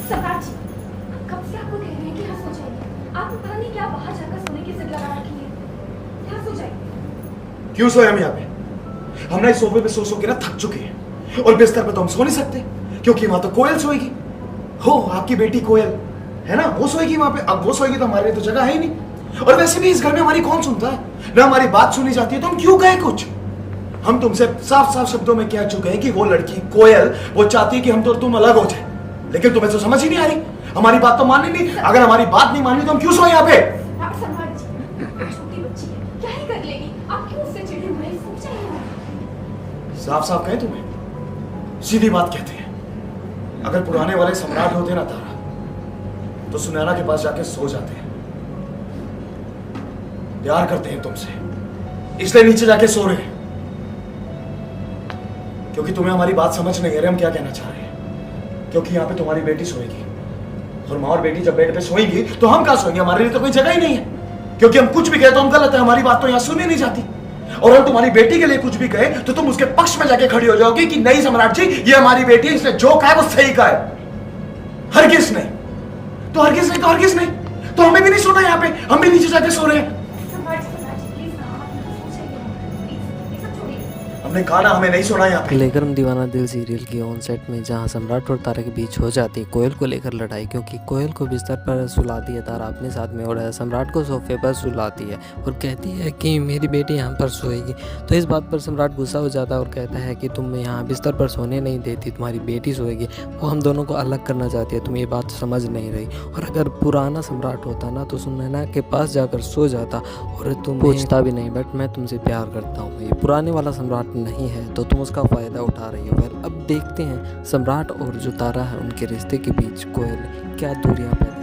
सम्राट जी, कब से आपको कह रहे हैं कि यहाँ सो जाइए। आपको पता नहीं क्या बाहर जाकर सोने की जिद लगा रखी है। यहाँ सो जाइए। क्यों सोए हम यहाँ पे? हम ना इस सोफे पे सो सो के ना थक चुके हैं और बिस्तर पे तो हम सो नहीं सकते क्योंकि वहां तो कोयल सोएगी। हो आपकी बेटी कोयल है ना, वो सोएगी वहां पे। अब वो सोएगी तो हमारे लिए तो जगह है ही नहीं। और वैसे भी इस घर में हमारी कौन सुनता है ना, हमारी बात सुनी जाती है तो हम क्यों कहें कुछ। हम तुमसे साफ साफ शब्दों में कह चुके हैं कि वो लड़की कोयल वो चाहती है कि हम तो तुम अलग हो जाए, लेकिन तुम्हें तो समझ ही नहीं आ रही। हमारी बात तो माननी नहीं। अगर हमारी बात नहीं मानी तो हम क्यों सोए यहाँ पे? सम्राट जी, छोटी बच्ची है, क्या ही कर लेगी। आप क्यों उससे चिढ़े हुए हैं? सो जाइए। साफ साफ कहें तुम्हें, सीधी बात कहते हैं। अगर पुराने वाले सम्राट होते ना तारा, तो सुनैना के पास जाके सो जाते हैं। प्यार करते हैं तुमसे, इसलिए नीचे जाके सो रहे हैं, क्योंकि तुम्हें हमारी बात समझ नहीं आ रही हम क्या कहना चाह रहे हैं। क्योंकि यहाँ पे तुम्हारी बेटी सोएगी और माँ और बेटी जब बेड पे सोएंगी तो हम कहाँ सोएंगे? हमारे लिए तो कोई जगह ही नहीं है, क्योंकि हम कुछ भी कहे तो हम गलत है। हमारी बात तो यहाँ सुनी नहीं जाती। और हम तुम्हारी बेटी के लिए कुछ भी कहे तो तुम उसके पक्ष में जाके खड़ी हो जाओगी कि नहीं सम्राट जी, ये हमारी बेटी है, इसलिए जो कहा है वो सही कहा है। हरगिज नहीं तो हरगिज नहीं तो हरगिज नहीं। तो हमें भी नहीं सोना यहाँ पे, हम भी नीचे जाके सो रहे हैं। सम्राट जी, प्लीज ना, आप यहाँ सो जाइए। प्लीज, ये सब छोड़िए। हमने कहा ना हमें नहीं सोना यहाँ पे। लेकर हम दीवाना दिल सीरियल की ऑन सेट में जहां सम्राट और तारा के बीच हो जाती है कोयल को लेकर लड़ाई, क्योंकि कोयल को बिस्तर पर सुलाती है तारा अपने साथ में और सम्राट को सोफे पर सुलाती है और कहती है कि मेरी बेटी यहाँ पर सोएगी। तो इस बात पर सम्राट गुस्सा हो जाता है और कहता है कि तुम यहाँ बिस्तर पर सोने नहीं देती, तुम्हारी बेटी सोएगी। वो हम दोनों को अलग करना चाहती है, तुम ये बात समझ नहीं रही। और अगर पुराना सम्राट होता ना तो सुनैना के पास जाकर सो जाता और तुम पूछता भी नहीं, बट मैं तुमसे प्यार करता हूँ। ये पुराने वाला सम्राट नहीं है तो तुम उसका फ़ायदा उठा रही हो। फिर अब देखते हैं सम्राट और जो तारा है उनके रिश्ते के बीच कोयल क्या दूरियां पैदा